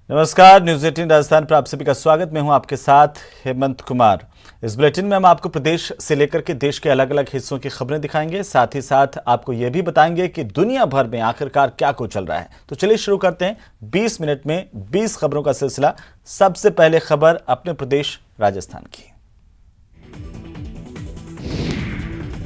नमस्कार, न्यूज 18 राजस्थान पर आप सभी का स्वागत। मैं हूं आपके साथ हेमंत कुमार। इस बुलेटिन में हम आपको प्रदेश से लेकर के देश के अलग अलग हिस्सों की खबरें दिखाएंगे, साथ ही साथ आपको यह भी बताएंगे कि दुनिया भर में आखिरकार क्या कुछ चल रहा है। तो चलिए शुरू करते हैं 20 मिनट में 20 खबरों का सिलसिला। सबसे पहले खबर अपने प्रदेश राजस्थान की।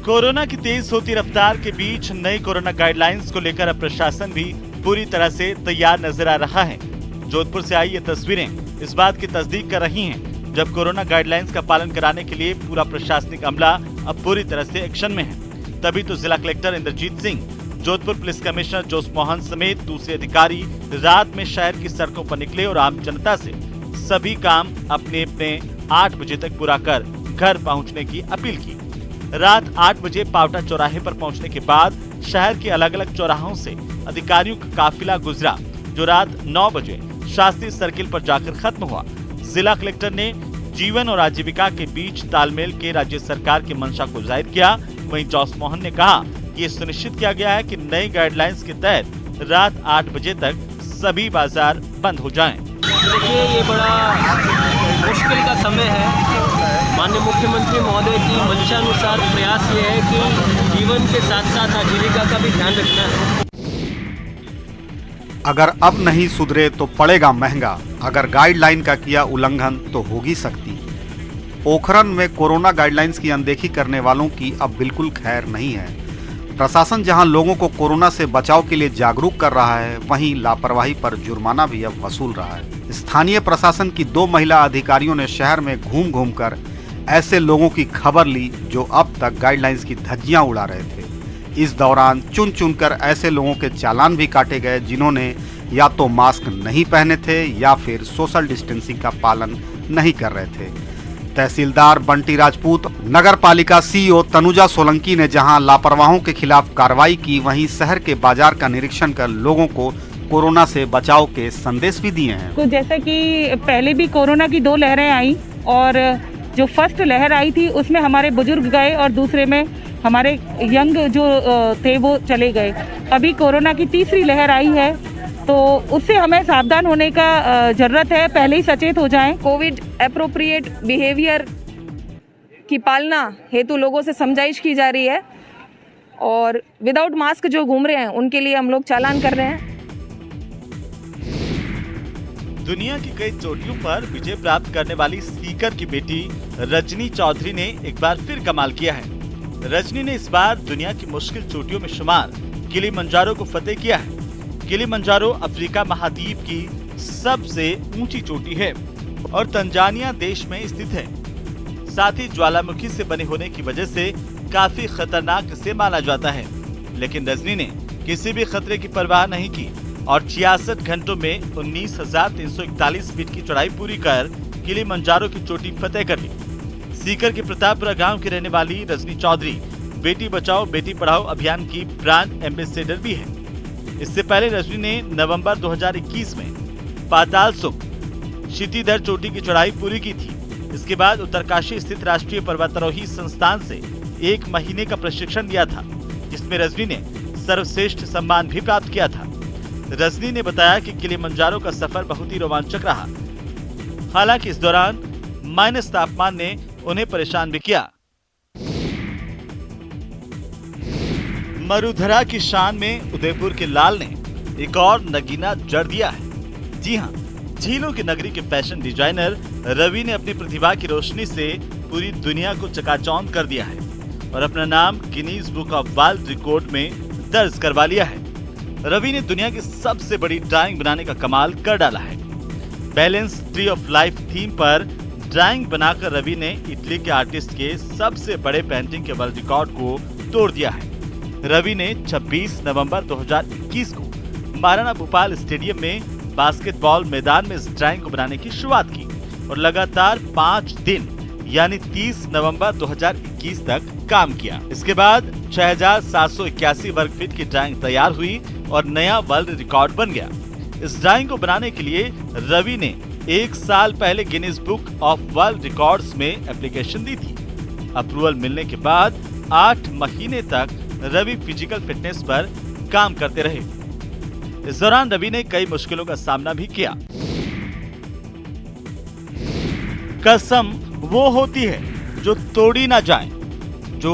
कोरोना की तेज होती रफ्तार के बीच नई कोरोना गाइडलाइंस को लेकर अब प्रशासन भी पूरी तरह से तैयार नजर आ रहा है। जोधपुर से आई ये तस्वीरें इस बात की तस्दीक कर रही हैं, जब कोरोना गाइडलाइंस का पालन कराने के लिए पूरा प्रशासनिक अमला अब पूरी तरह से एक्शन में है। तभी तो जिला collector Indrajeet Singh, Jodhpur police commissioner Jose Mohan समेत दूसरे अधिकारी रात में शहर की सड़कों पर निकले और आम जनता से सभी काम अपने अपने 8 बजे तक पूरा कर घर पहुँचने की अपील की। रात 8 बजे पावटा चौराहे पर पहुंचने के बाद शहर के अलग अलग चौराहों से अधिकारियों का काफिला गुजरा, जो रात 9 बजे शास्त्री सर्किल पर जाकर खत्म हुआ। जिला कलेक्टर ने जीवन और आजीविका के बीच तालमेल के राज्य सरकार की मंशा को जाहिर किया। वहीं जोस मोहन ने कहा कि ये सुनिश्चित किया गया है कि नई गाइडलाइंस के तहत रात 8 बजे तक सभी बाजार बंद हो जाएं। देखिए, ये बड़ा मुश्किल का समय है। माननीय मुख्यमंत्री महोदय की मंशानुसार प्रयास ये है कि जीवन के साथ साथ आजीविका का भी ध्यान रखना है। अगर अब नहीं सुधरे तो पड़ेगा महंगा, अगर गाइडलाइन का किया उल्लंघन तो होगी सख्ती। पोखरण में कोरोना गाइडलाइंस की अनदेखी करने वालों की अब बिल्कुल खैर नहीं है। प्रशासन जहां लोगों को कोरोना से बचाव के लिए जागरूक कर रहा है, वहीं लापरवाही पर जुर्माना भी अब वसूल रहा है। स्थानीय प्रशासन की 2 महिला अधिकारियों ने शहर में घूम घूम कर ऐसे लोगों की खबर ली जो अब तक गाइडलाइंस की धज्जियां उड़ा रहे थे। इस दौरान चुन चुनकर ऐसे लोगों के चालान भी काटे गए जिन्होंने या तो मास्क नहीं पहने थे या फिर सोशल डिस्टेंसिंग का पालन नहीं कर रहे थे। तहसीलदार बंटी राजपूत, नगर पालिका सीईओ तनुजा सोलंकी ने जहां लापरवाहों के खिलाफ कार्रवाई की, वहीं शहर के बाजार का निरीक्षण कर लोगों को कोरोना से बचाव के संदेश भी दिए हैं। तो जैसा कि पहले भी कोरोना की 2 लहरें आई और जो फर्स्ट लहर आई थी उसमें हमारे बुजुर्ग गए और दूसरे में हमारे यंग जो थे वो चले गए। अभी कोरोना की तीसरी लहर आई है तो उससे हमें सावधान होने का जरूरत है, पहले ही सचेत हो जाएं। कोविड एप्रोप्रिएट बिहेवियर की पालना हेतु लोगों से समझाइश की जा रही है और विदाउट मास्क जो घूम रहे हैं उनके लिए हम लोग चालान कर रहे हैं। दुनिया की कई चोटियों पर विजय प्राप्त करने वाली सीकर की बेटी रजनी चौधरी ने एक बार फिर कमाल किया है। रजनी ने इस बार दुनिया की मुश्किल चोटियों में शुमार किलिमंजारो को फतेह किया है। किलिमंजारो अफ्रीका महाद्वीप की सबसे ऊंची चोटी है और तंजानिया देश में स्थित है। साथ ही ज्वालामुखी से बने होने की वजह से काफी खतरनाक इसे माना जाता है, लेकिन रजनी ने किसी भी खतरे की परवाह नहीं की और 66 घंटों में 19,341 फीट की चढ़ाई पूरी कर किलिमंजारो की चोटी फतेह कर ली। सीकर के प्रतापपुरा गांव की रहने वाली रजनी चौधरी बेटी बचाओ बेटी पढ़ाओ अभियान की ब्रांड एम्बेसडर भी है। इससे पहले रजनी ने नवंबर 2021 में पाताल सुख क्षितिधर चोटी की चढ़ाई पूरी की थी। इसके बाद उत्तरकाशी स्थित राष्ट्रीय पर्वतारोही संस्थान से 1 महीने का प्रशिक्षण लिया था, जिसमें रजनी ने सर्वश्रेष्ठ सम्मान भी प्राप्त किया था। रजनी ने बताया कि किलिमंजारो का सफर बहुत ही रोमांचक रहा। हालांकि इस दौरान माइनस तापमान ने उन्हें परेशान भी किया। मरुधरा की शान में उदयपुर के लाल ने एक और नगीना जड़ दिया है। जी हां, झीलों की नगरी के फैशन डिजाइनर रवि ने अपनी प्रतिभा की रोशनी से पूरी दुनिया को चकाचौंध कर दिया है और अपना नाम Guinness book of world record में दर्ज करवा लिया है। रवि ने दुनिया की सबसे बड़ी ड्राइंग बनाने का कमाल कर डाला है। Balance tree of life theme पर ड्राइंग बनाकर रवि ने इटली के आर्टिस्ट के सबसे बड़े पेंटिंग के वर्ल्ड रिकॉर्ड को तोड़ दिया है। रवि ने 26 नवंबर 2021 को महाराणा भोपाल स्टेडियम में बास्केटबॉल मैदान में इस ड्राइंग को बनाने की शुरुआत की और लगातार 5 दिन यानी 30 नवंबर 2021 तक काम किया। इसके बाद 6,781 वर्ग फीट की ड्राइंग तैयार हुई और नया वर्ल्ड रिकॉर्ड बन गया। इस ड्राइंग को बनाने के लिए रवि ने 1 साल पहले Guinness book of world records में एप्लीकेशन दी थी। अप्रूवल मिलने के बाद 8 महीने तक रवि फिजिकल फिटनेस पर काम करते रहे। इस दौरान रवि ने कई मुश्किलों का सामना भी किया। कसम वो होती है जो तोड़ी ना जाए, जो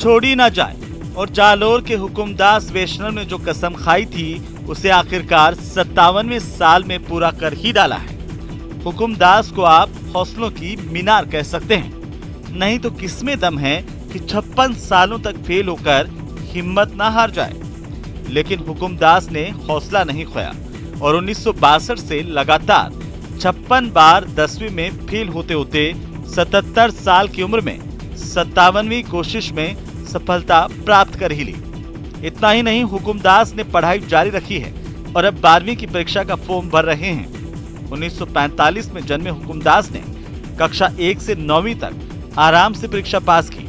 छोड़ी ना जाए। और जालोर के हुकुमदास वैष्णव ने जो कसम खाई थी उसे आखिरकार 57वें साल में पूरा कर ही डाला है। हुकुमदास को आप हौसलों की मीनार कह सकते हैं, नहीं तो किसमें दम है कि 56 सालों तक फेल होकर हिम्मत ना हार जाए। लेकिन हुकुमदास ने हौसला नहीं खोया और 1962 से लगातार 56 बार 10वीं में फेल होते होते 77 साल की उम्र में 57वीं कोशिश में सफलता प्राप्त कर ही ली। इतना ही नहीं, हुकुमदास ने पढ़ाई जारी रखी है और अब 12वीं की परीक्षा का फॉर्म भर रहे हैं। 1945 में जन्मे हुकुमदास ने कक्षा 1 से 9वीं तक आराम से परीक्षा पास की,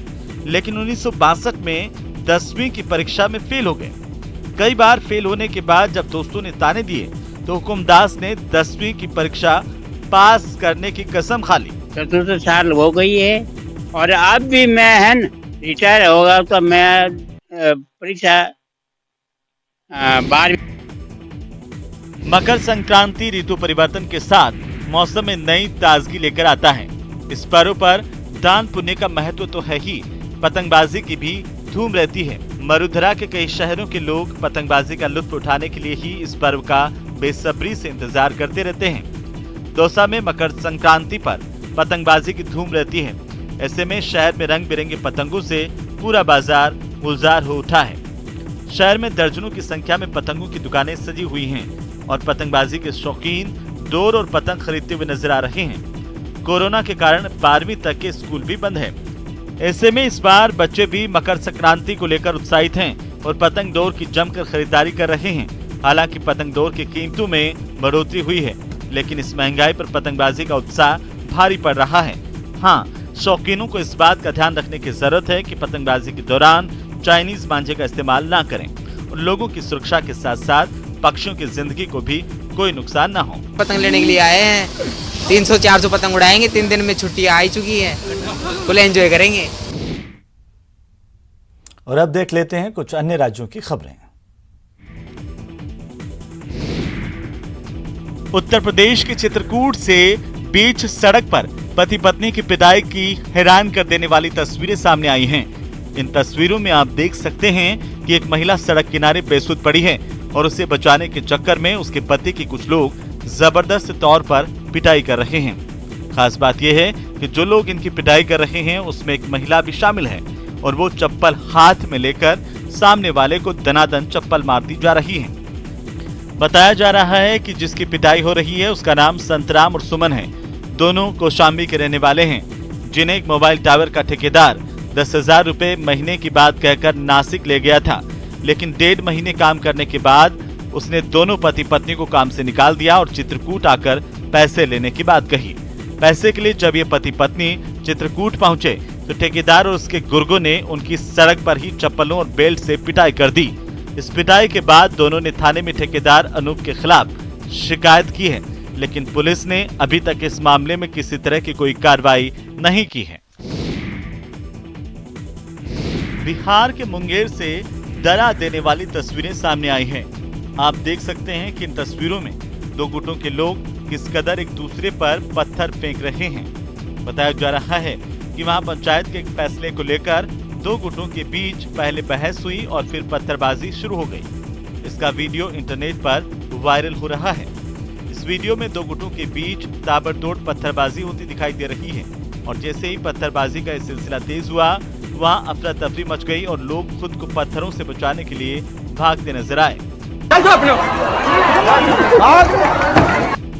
लेकिन 1962 में 10वीं की परीक्षा में फेल हो गए। कई बार फेल होने के बाद जब दोस्तों ने ताने दिए तो हुकुमदास ने 10वीं की परीक्षा पास करने की कसम खा ली। 74 साल हो गई है और अब भी मैं है रिटायर होगा तो मैं परीक्षा 12वीं। मकर संक्रांति ऋतु परिवर्तन के साथ मौसम में नई ताजगी लेकर आता है। इस पर्व पर दान पुण्य का महत्व तो है ही, पतंगबाजी की भी धूम रहती है। मरुधरा के कई शहरों के लोग पतंगबाजी का लुत्फ उठाने के लिए ही इस पर्व का बेसब्री से इंतजार करते रहते हैं। दौसा में मकर संक्रांति पर पतंगबाजी की धूम रहती है। ऐसे में शहर में रंग बिरंगे पतंगों से पूरा बाजार गुलजार हो उठा है। शहर में दर्जनों की संख्या में पतंगों की दुकानें सजी हुई हैं और पतंगबाजी के शौकीन डोर और पतंग खरीदते हुए नजर आ रहे हैं। कोरोना के कारण 12वीं तक के स्कूल भी बंद है। ऐसे में इस बार बच्चे भी मकर संक्रांति को लेकर उत्साहित हैं और पतंग डोर की जमकर खरीदारी कर रहे हैं। हालांकि पतंग डोर की कीमतों में बढ़ोतरी हुई है, लेकिन इस महंगाई पर पतंगबाजी का उत्साह भारी पड़ रहा है। हाँ, शौकीनों को इस बात का ध्यान रखने की जरूरत है कि पतंगबाजी के दौरान चाइनीज मांझे का इस्तेमाल ना करें और लोगों की सुरक्षा के साथ साथ पक्षियों की जिंदगी को भी कोई नुकसान ना हो। पतंग लेने के लिए आए हैं, 300-400 पतंग उड़ाएंगे। 3 दिन में छुट्टी आ ही चुकी है, फुल एंजॉय करेंगे। और अब देख लेते हैं कुछ अन्य राज्यों की खबरें। उत्तर प्रदेश के चित्रकूट से बीच सड़क पर पति पत्नी की पिटाई की हैरान कर देने वाली तस्वीरें सामने आई हैं। इन तस्वीरों में आप देख सकते हैं कि एक महिला सड़क किनारे बेसुध पड़ी है और उसे बचाने के चक्कर में उसके पति की कुछ लोग जबरदस्त तौर पर पिटाई कर रहे हैं। खास बात यह है कि जो लोग इनकी पिटाई कर रहे हैं उसमें एक महिला भी शामिल है और वो चप्पल हाथ में लेकर सामने वाले को दनादन चप्पल मारती जा रही है। बताया जा रहा है कि जिसकी पिटाई हो रही है उसका नाम संतराम और सुमन है। दोनों कौशाम्बी के रहने वाले हैं, जिन्हें एक मोबाइल टावर का ठेकेदार 10,000 रुपए महीने की बात कहकर नासिक ले गया था, लेकिन 1.5 महीने काम करने के बाद उसने दोनों पति पत्नी को काम से निकाल दिया और चित्रकूट आकर पैसे लेने की बात कही। पैसे के लिए जब ये पति पत्नी चित्रकूट पहुंचे तो ठेकेदार और उसके गुर्गों ने उनकी सड़क पर ही चप्पलों और बेल्ट से पिटाई कर दी। इस पिटाई के बाद दोनों ने थाने में ठेकेदार अनूप के खिलाफ शिकायत की है, लेकिन पुलिस ने अभी तक इस मामले में किसी तरह की कोई कार्रवाई नहीं की है। बिहार के मुंगेर से डरा देने वाली तस्वीरें सामने आई हैं। आप देख सकते हैं कि इन तस्वीरों में दो गुटों के लोग किस कदर एक दूसरे पर पत्थर फेंक रहे हैं। बताया जा रहा है कि वहां पंचायत के एक फैसले को लेकर दो गुटों के बीच पहले बहस हुई और फिर पत्थरबाजी शुरू हो गई। इसका वीडियो इंटरनेट पर वायरल हो रहा है। इस वीडियो में दो गुटों के बीच ताबड़तोड़ पत्थरबाजी होती दिखाई दे रही है और जैसे ही पत्थरबाजी का सिलसिला तेज हुआ, वहां अफरा तफरी मच गई और लोग खुद को पत्थरों से बचाने के लिए भागते नजर आए।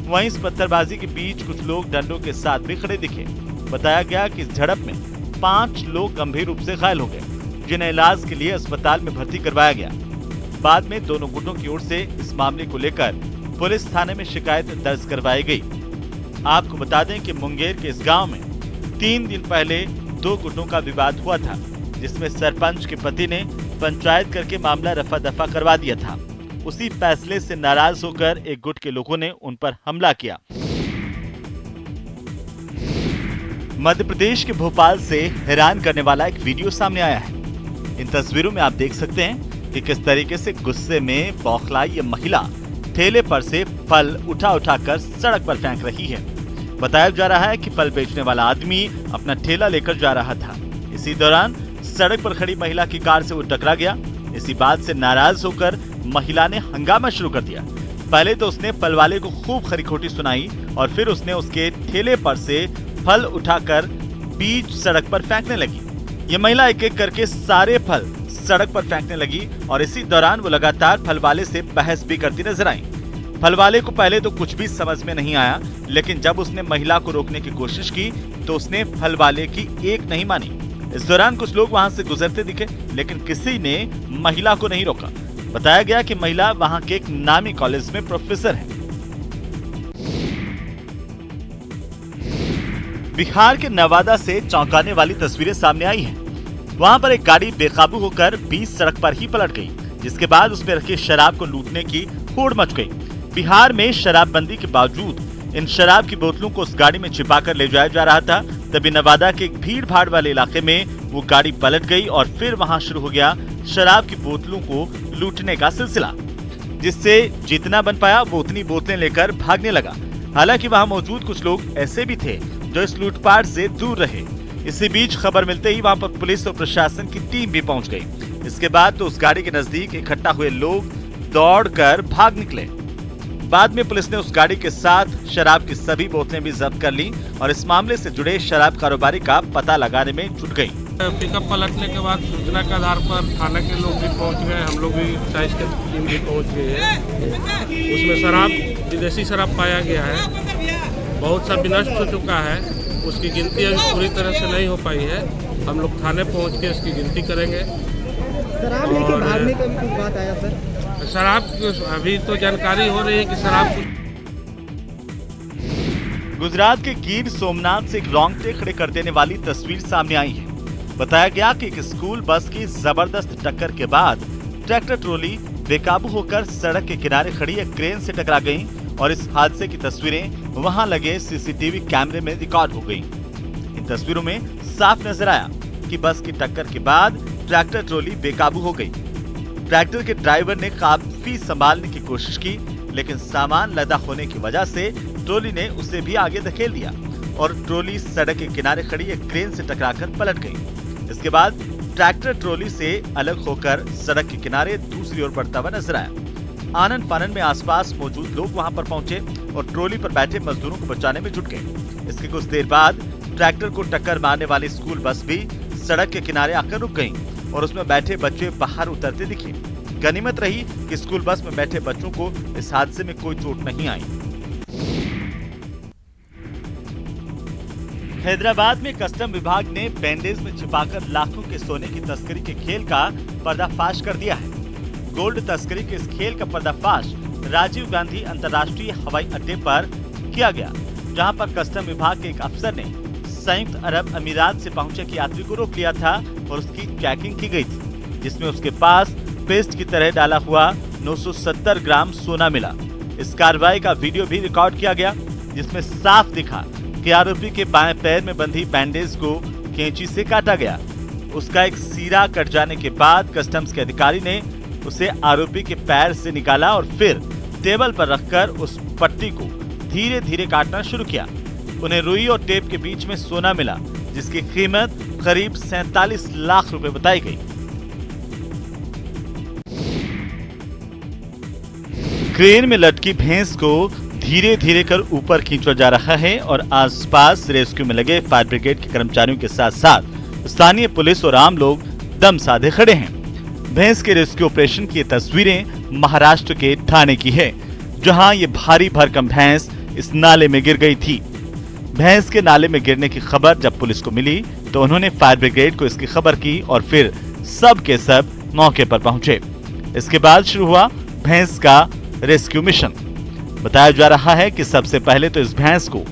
वहीं इस पत्थरबाजी के बीच कुछ लोग डंडों के साथ भी खड़े दिखे। बताया गया कि इस झड़प में 5 लोग गंभीर रूप से घायल हो गए, जिन्हें इलाज के लिए अस्पताल में भर्ती करवाया गया। बाद में दोनों गुटों की ओर से इस मामले को लेकर पुलिस थाने में शिकायत दर्ज करवाई गई। आपको बता दें कि मुंगेर के इस गांव में 3 दिन पहले दो गुटों का विवाद हुआ था, जिसमें सरपंच के पति ने पंचायत करके मामला रफा दफा करवा दिया था। उसी फैसले से नाराज होकर एक गुट के लोगों ने उन पर हमला किया। मध्य प्रदेश के भोपाल से हैरान करने वाला एक वीडियो सामने आया है। इन तस्वीरों में आप देख सकते हैं कि किस तरीके से गुस्से में बौखलाई ये महिला ठेले पर से फल उठा उठाकर सड़क पर फेंक रही है। बताया जा रहा है कि फल बेचने वाला आदमी अपना ठेला लेकर जा रहा था। इसी दौरान सड़क पर खड़ी महिला की कार से वो टकरा गया। इसी बात से नाराज होकर महिला ने हंगामा शुरू कर दिया। पहले तो उसने फल वाले को खूब खरी-खोटी सुनाई और फिर उसने उसके ठेले पर से फल उठाकर बीच सड़क पर फेंकने लगी। ये महिला एक एक करके सारे फल सड़क पर फेंकने लगी और इसी दौरान वो लगातार फल वाले से बहस भी करती नजर आई। फल वाले को पहले तो कुछ भी समझ में नहीं आया, लेकिन जब उसने महिला को रोकने की कोशिश की तो उसने फल वाले की एक नहीं मानी। इस दौरान कुछ लोग वहां से गुजरते दिखे, लेकिन किसी ने महिला को नहीं रोका। बताया गया कि महिला वहां के एक नामी कॉलेज में प्रोफेसर है। बिहार के नवादा से चौंकाने वाली तस्वीरें सामने आई हैं। वहां पर एक गाड़ी बेकाबू होकर बीच सड़क पर ही पलट गई, जिसके बाद उसमें रखी शराब को लूटने की होड़ मच गई। बिहार में शराबबंदी के बावजूद इन शराब की बोतलों को उस गाड़ी में छिपाकर ले जाया जा रहा था। तभी नवादा के एक भीड़ भाड़ वाले इलाके में वो गाड़ी पलट गई और फिर वहां शुरू हो गया शराब की बोतलों को लूटने का सिलसिला, जिससे जितना बन पाया वो उतनी बोतलें लेकर भागने लगा। हालांकि वहां मौजूद कुछ लोग ऐसे भी थे जो इस लूटपाट से दूर रहे। इसी बीच खबर मिलते ही वहां पर पुलिस और प्रशासन की टीम भी पहुंच गई। इसके बाद तो उस गाड़ी के नजदीक इकट्ठा हुए लोग दौड़कर भाग निकले। बाद में पुलिस ने उस गाड़ी के साथ शराब की सभी बोतलें भी जब्त कर ली और इस मामले से जुड़े शराब कारोबारी का पता लगाने में जुट गई। पिकअप पलटने के बाद सूचना के आधार पर थाना के लोग भी पहुंच गए, हम लोग भी साइज की टीम भी पहुंच गई है। उसमें शराब, विदेशी शराब पाया गया है, बहुत सा विनष्ट हो चुका है। उसकी गिनती अभी पूरी तरह से नहीं हो पाई है। हम लोग थाने पहुंच के उसकी गिनती करेंगे। शराब लेके भागने का भी कुछ बात आया सर? शराब अभी तो जानकारी हो रही है कि शराब। गुजरात के गिर सोमनाथ से एक रोंगटे खड़े कर देने वाली तस्वीर सामने आई है। बताया गया कि एक स्कूल बस की जबरदस्त टक्कर के बाद ट्रैक्टर ट्रॉली बेकाबू होकर सड़क के किनारे खड़ी एक क्रेन से टकरा गई और इस हादसे की तस्वीरें वहां लगे सीसीटीवी कैमरे में रिकॉर्ड हो गई। इन तस्वीरों में साफ नजर आया कि बस की टक्कर के बाद ट्रैक्टर ट्रॉली बेकाबू हो गई। ट्रैक्टर के ड्राइवर ने काफी संभालने की कोशिश की, लेकिन सामान लदा होने की वजह से ट्रॉली ने उसे भी आगे धकेल दिया और ट्रॉली सड़क के किनारे खड़ी एक क्रेन से टकराकर पलट गई। इसके बाद ट्रैक्टर ट्रॉली से अलग होकर सड़क के किनारे दूसरी ओर बढ़ता हुआ नजर आया। आनन फानन में आसपास मौजूद लोग वहां पर पहुंचे और ट्रॉली पर बैठे मजदूरों को बचाने में जुट गए। इसके कुछ देर बाद ट्रैक्टर को टक्कर मारने वाली स्कूल बस भी सड़क के किनारे आकर रुक गई और उसमें बैठे बच्चे बाहर उतरते दिखे। गनीमत रही कि स्कूल बस में बैठे बच्चों को इस हादसे में कोई चोट नहीं आई। हैदराबाद में कस्टम विभाग ने बैंडेज में छिपाकर लाखों के सोने की तस्करी के खेल का पर्दाफाश कर दिया है। गोल्ड तस्करी के इस खेल का पर्दाफाश राजीव गांधी अंतर्राष्ट्रीय हवाई अड्डे पर किया गया, जहां पर कस्टम विभाग के एक अफसर ने संयुक्त अरब अमीरात से पहुंचे एक यात्री को रोक लिया था और उसकी चेकिंग की गई थी, जिसमें उसके पास पेस्ट की तरह डाला हुआ 970 ग्राम सोना मिला। इस कार्रवाई का वीडियो भी रिकॉर्ड किया गया, जिसमें साफ दिखा कि आरोपी के बाएं पैर में बंधी बैंडेज को कैंची से काटा गया। उसका एक सीरा कट जाने के बाद कस्टम्स के अधिकारी ने उसे आरोपी के पैर से निकाला और फिर टेबल पर रखकर उस पट्टी को धीरे धीरे काटना शुरू किया। उन्हें रुई और टेप के बीच में सोना मिला, जिसकी कीमत करीब 47 लाख रुपए बताई गई। क्रेन में लटकी भैंस को धीरे धीरे कर ऊपर खींचा जा रहा है और आसपास रेस्क्यू में लगे फायर ब्रिगेड के कर्मचारियों के साथ साथ स्थानीय पुलिस और आम लोग दम साधे खड़े हैं। भैंस के रेस्क्यू ऑपरेशन की तस्वीरें महाराष्ट्र के ठाणे की है, जहां ये भारी भरकम भैंस इस नाले में गिर गई थी। भैंस के नाले में गिरने की खबर जब पुलिस को मिली तो उन्होंने फायर ब्रिगेड को इसकी खबर की और फिर सब के सब मौके पर पहुंचे। इसके बाद शुरू हुआ भैंस का रेस्क्यू मिशन। बताया जा रहा है कि सबसे पहले तो इस भैंस को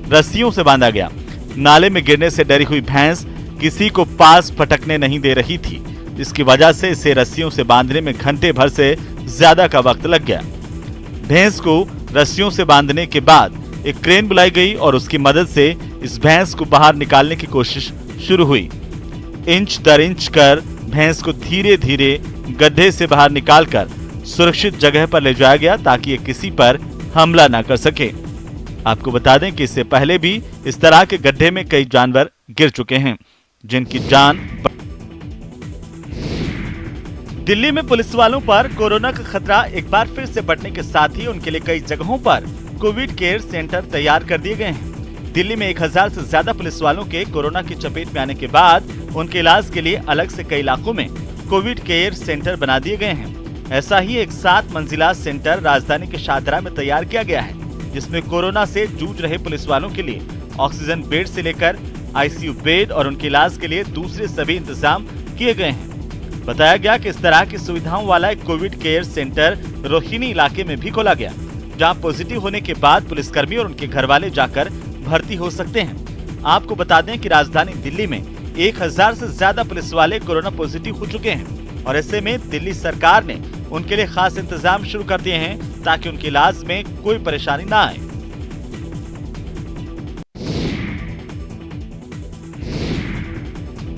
रस्सियों से बांधा गया। नाले में गिरने से डरी हुई भैंस किसी को पास फटकने नहीं दे रही थी, जिसकी वजह से इसे रस्सियों से बांधने में घंटे भर से ज्यादा का वक्त लग गया। भैंस को रस्सियों से बांधने के बाद एक क्रेन बुलाई गई और उसकी मदद से इस भैंस को बाहर निकालने की कोशिश शुरू हुई। इंच दर इंच कर भैंस को धीरे धीरे गड्ढे से बाहर निकालकर सुरक्षित जगह पर ले जाया गया ताकि ये किसी पर हमला न कर सके। आपको बता दें कि इससे पहले भी इस तरह के गड्ढे में कई जानवर गिर चुके हैं, जिनकी जान। दिल्ली में पुलिस वालों पर कोरोना का खतरा एक बार फिर से बढ़ने के साथ ही उनके लिए कई जगहों पर कोविड केयर सेंटर तैयार कर दिए गए हैं। दिल्ली में 1000 से ज्यादा पुलिस वालों के कोरोना की चपेट में आने के बाद उनके इलाज के लिए अलग से कई इलाकों में कोविड केयर सेंटर बना दिए गए हैं। ऐसा ही एक 7 मंजिला सेंटर राजधानी के शाहदरा में तैयार किया गया है, जिसमें कोरोना से जूझ रहे पुलिस वालों के लिए ऑक्सीजन बेड से लेकर आईसीयू बेड और उनके इलाज के लिए दूसरे सभी इंतजाम किए गए हैं। बताया गया कि इस तरह की सुविधाओं वाला एक कोविड केयर सेंटर रोहिणी इलाके में भी खोला गया, जहां पॉजिटिव होने के बाद पुलिसकर्मी और उनके घर वाले जाकर भर्ती हो सकते हैं। आपको बता दें कि राजधानी दिल्ली में 1000 से ज्यादा पुलिस वाले कोरोना पॉजिटिव हो चुके हैं और ऐसे में दिल्ली सरकार ने उनके लिए खास इंतजाम शुरू कर दिए हैं ताकि उनके इलाज में कोई परेशानी न आए।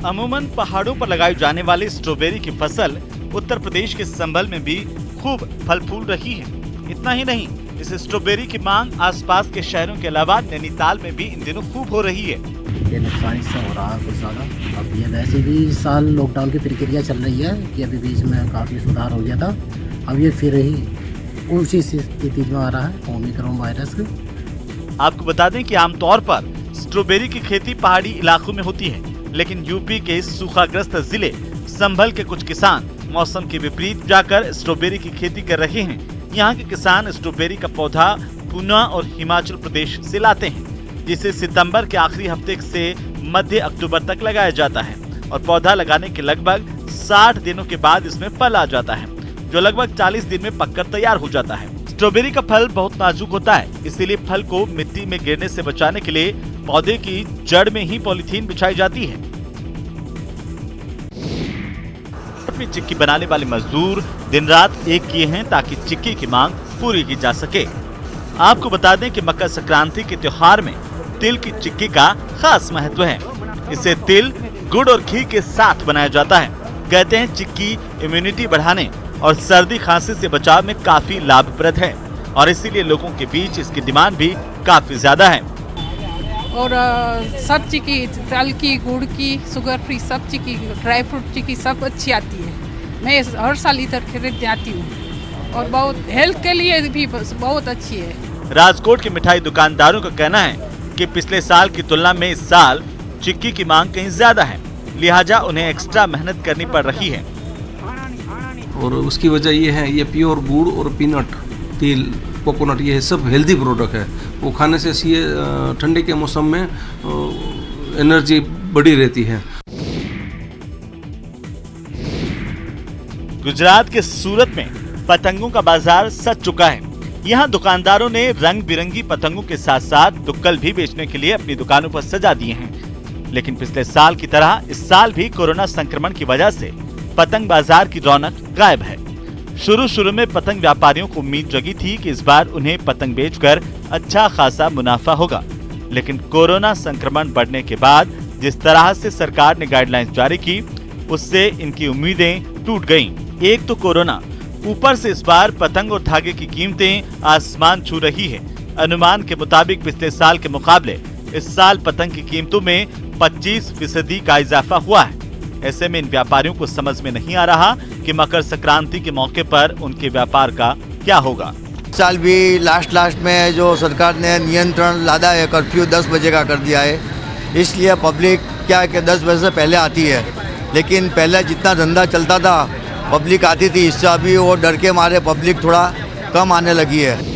अमूमन पहाड़ों पर लगाई जाने वाली स्ट्रॉबेरी की फसल उत्तर प्रदेश के संभल में भी खूब फल फूल रही है। इतना ही नहीं, इस स्ट्रॉबेरी की मांग आसपास के शहरों के अलावा नैनीताल में भी इन दिनों खूब हो रही है। ये नुकसान इससे हो रहा है कुछ ज़्यादा। अब ये वैसे भी इस साल लॉकडाउन की प्रक्रिया चल रही है कि अभी बीच में काफ़ी सुधार हो गया था, अब ये फिर ही उसी स्थिति में आ रहा है ओमिक्रॉन वायरस के। आपको बता दें कि आमतौर पर स्ट्रॉबेरी की खेती पहाड़ी इलाकों में होती है, लेकिन यूपी के सूखाग्रस्त जिले संभल के कुछ किसान मौसम के विपरीत जाकर स्ट्रॉबेरी की खेती कर रहे हैं। यहाँ के किसान स्ट्रॉबेरी का पौधा पूना और हिमाचल प्रदेश से लाते हैं, जिसे सितंबर के आखिरी हफ्ते से मध्य अक्टूबर तक लगाया जाता है और पौधा लगाने के लगभग 60 दिनों के बाद इसमें फल आ जाता है, जो लगभग 40 दिन में पककर तैयार हो जाता है। स्ट्रॉबेरी का फल बहुत नाजुक होता है, इसीलिए फल को मिट्टी में गिरने से बचाने के लिए पौधे की जड़ में ही पॉलीथीन बिछाई जाती है। चिक्की बनाने वाले मजदूर दिन रात एक किए हैं ताकि चिक्की की मांग पूरी की जा सके। आपको बता दें कि मकर संक्रांति के त्योहार में तिल की चिक्की का खास महत्व है। इसे तिल, गुड़ और घी के साथ बनाया जाता है। कहते हैं चिक्की इम्यूनिटी बढ़ाने और सर्दी खांसी से बचाव में काफी लाभप्रद है और इसीलिए लोगों के बीच इसकी डिमांड भी काफी ज्यादा है। और सब चिक्की, तिल की, गुड़ की, शुगर फ्री सब चिक्की, ड्राई फ्रूट चिक्की सब अच्छी आती है। मैं हर साल इधर खरीद जाती हूँ और बहुत हेल्थ के लिए भी बहुत अच्छी है। राजकोट के मिठाई दुकानदारों का कहना है कि पिछले साल की तुलना में इस साल चिक्की की मांग कहीं ज्यादा है, लिहाजा उन्हें एक्स्ट्रा मेहनत करनी पड़ रही है। और उसकी वजह ये है, ये प्योर गुड़ और पीनट, तिल, कोकोनट, ये सब हेल्दी प्रोडक्ट है। वो खाने से ठंडे के मौसम में एनर्जी बढ़ी रहती है। गुजरात के सूरत में पतंगों का बाजार सज चुका है। यहाँ दुकानदारों ने रंग बिरंगी पतंगों के साथ साथ दुक्कल भी बेचने के लिए अपनी दुकानों पर सजा दिए हैं। लेकिन पिछले साल की तरह इस साल भी कोरोना संक्रमण की वजह से पतंग बाजार की रौनक गायब है। शुरू में पतंग व्यापारियों को उम्मीद जगी थी कि इस बार उन्हें पतंग बेचकर अच्छा खासा मुनाफा होगा, लेकिन कोरोना संक्रमण बढ़ने के बाद जिस तरह से सरकार ने गाइडलाइंस जारी की, उससे इनकी उम्मीदें टूट गईं। एक तो कोरोना, ऊपर से इस बार पतंग और धागे की कीमतें आसमान छू रही है। अनुमान के मुताबिक पिछले साल के मुकाबले इस साल पतंग की कीमतों में 25% का इजाफा हुआ है। ऐसे में इन व्यापारियों को समझ में नहीं आ रहा कि मकर संक्रांति के मौके पर उनके व्यापार का क्या होगा। साल भी लास्ट में जो सरकार ने नियंत्रण लादा है, कर्फ्यू 10 बजे का कर दिया है, इसलिए पब्लिक क्या है कि 10 बजे से पहले आती है। लेकिन पहले जितना धंधा चलता था पब्लिक आती थी, इससे अभी वो डर के मारे पब्लिक थोड़ा कम आने लगी है।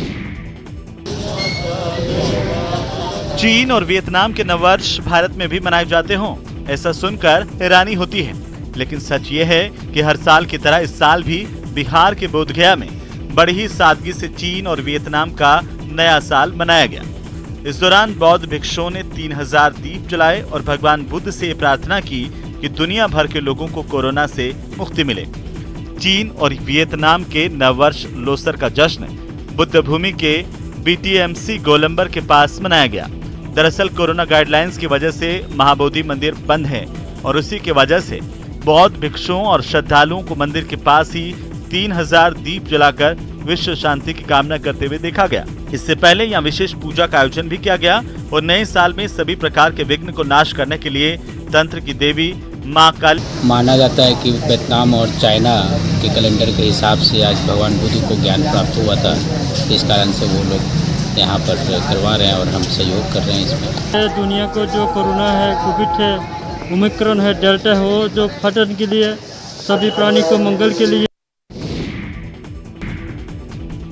चीन और वियतनाम के नववर्ष भारत में भी मनाए जाते हों, ऐसा सुनकर हैरानी होती है, लेकिन सच ये है कि हर साल की तरह इस साल भी बिहार के बोधगया में बड़ी ही सादगी से चीन और वियतनाम का नया साल मनाया गया। इस दौरान बौद्ध भिक्षुओं ने 3000 दीप जलाए और भगवान बुद्ध से प्रार्थना की कि दुनिया भर के लोगों को कोरोना से मुक्ति मिले। चीन और वियतनाम के नववर्ष लोसर का जश्न बुद्ध भूमि के BTMC गोलंबर के पास मनाया गया। दरअसल कोरोना गाइडलाइंस की वजह से महाबोधि मंदिर बंद है और उसी की वजह से बौद्ध भिक्षुओं और श्रद्धालुओं को मंदिर के पास ही 3000 दीप जलाकर विश्व शांति की कामना करते हुए देखा गया। इससे पहले यहाँ विशेष पूजा का आयोजन भी किया गया और नए साल में सभी प्रकार के विघ्न को नाश करने के लिए तंत्र की देवी माँ काली। माना जाता है कि वियतनाम और चाइना के कैलेंडर के हिसाब से आज भगवान बुद्ध को ज्ञान प्राप्त हुआ था, इस कारण से वो लोग यहाँ पर करवा रहे हैं और हम सहयोग कर रहे हैं इसमें। दुनिया को जो कोरोना है, कोविड है, ओमिक्रॉन है, डेल्टा है, वो जो फटन के लिए सभी प्राणी को मंगल के लिए।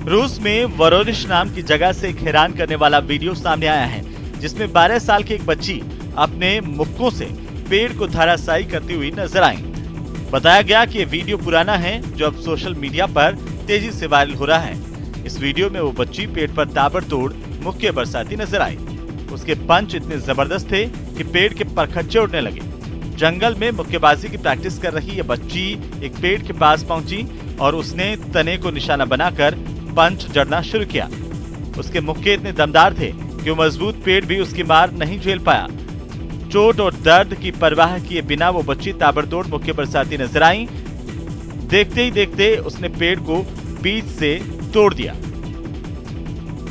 रूस में वोरोनिश नाम की जगह से एक हैरान करने वाला वीडियो सामने आया है, जिसमें 12 साल की एक बच्ची अपने मुक्कों से पेड़ को धराशायी करती हुई नजर आई। बताया गया कि ये वीडियो पुराना है जो अब सोशल मीडिया पर तेजी से वायरल हो रहा है। इस वीडियो में वो बच्ची पेड़ पर ताबड़तोड़ मुक्के बरसाती नजर आई। उसके पंच इतने जबरदस्त थे कि पेड़ के परखच्चे उड़ने लगे। जंगल में मुक्केबाजी की प्रैक्टिस कर रही ये बच्ची एक पेड़ के पास पहुंची और उसने तने को निशाना बनाकर पंच जड़ना शुरू किया। उसके मुक्के इतने दमदार थे कि वो मजबूत पेड़ भी उसकी मार नहीं झेल पाया। चोट और दर्द की परवाह किए बिना वो बच्ची ताबड़तोड़ मुक्के बरसाती नजर आई। देखते ही देखते उसने पेड़ को बीच से तोड़ दिया।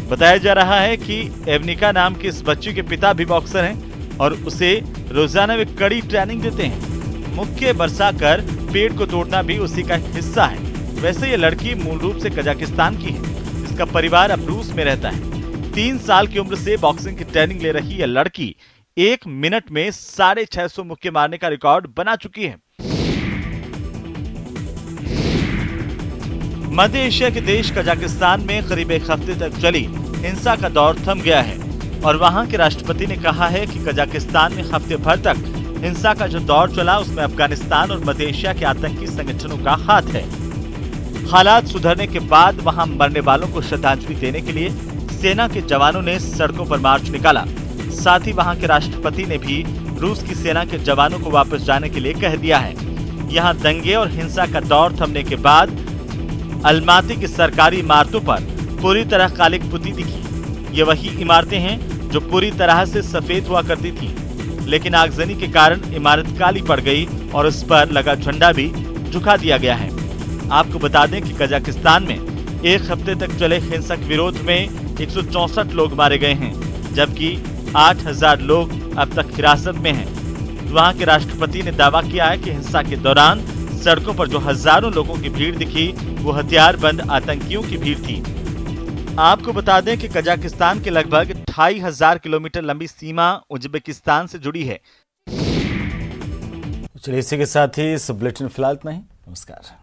बताया जा रहा है कि एवनिका नाम की इस बच्ची के पिता भी बॉक्सर हैं और उसे रोजाना वे कड़ी ट्रेनिंग देते हैं। मुक्के बरसाकर पेड़ को तोड़ना भी उसी का हिस्सा है। वैसे ये लड़की मूल रूप से कजाकिस्तान की है, जिसका परिवार अब रूस में रहता है। 3 साल की उम्र से बॉक्सिंग की ट्रेनिंग ले रही यह लड़की 1 मिनट में 650 मुक्के मारने का रिकॉर्ड बना चुकी है। मध्य एशिया के देश कजाकिस्तान में करीब 1 हफ्ते तक चली हिंसा का दौर थम गया है और वहां के राष्ट्रपति ने कहा है कि कजाकिस्तान में हफ्ते भर तक हिंसा का जो दौर चला उसमें अफगानिस्तान और मध्य एशिया के आतंकी संगठनों का हाथ है। हालात सुधरने के बाद वहां मरने वालों को श्रद्धांजलि देने के लिए सेना के जवानों ने सड़कों पर मार्च निकाला। साथ ही वहां के राष्ट्रपति ने भी रूस की सेना के जवानों को वापस जाने के लिए कह दिया है। यहां दंगे और हिंसा का दौर थमने के बाद अलमाती की सरकारी इमारतों पर पूरी तरह काली पुती दिखी। ये वही इमारतें हैं जो पूरी तरह से सफेद हुआ करती थी, लेकिन आगजनी के कारण इमारत काली पड़ गई और उस पर लगा झंडा भी झुका दिया गया है। आपको बता दें कि कजाकिस्तान में 1 हफ्ते तक चले हिंसक विरोध में 164 लोग मारे गए हैं, जबकि 8000 लोग अब तक हिरासत में हैं। वहां के राष्ट्रपति ने दावा किया है कि हिंसा के दौरान सड़कों पर जो हजारों लोगों की भीड़ दिखी वो हथियारबंद आतंकियों की भीड़ थी। आपको बता दें कि कजाकिस्तान के लगभग 2500 किलोमीटर लंबी सीमा उज्बेकिस्तान से जुड़ी है। चलिए इसी के साथ ही इस बुलेटिन फिलहाल इतना ही। नमस्कार।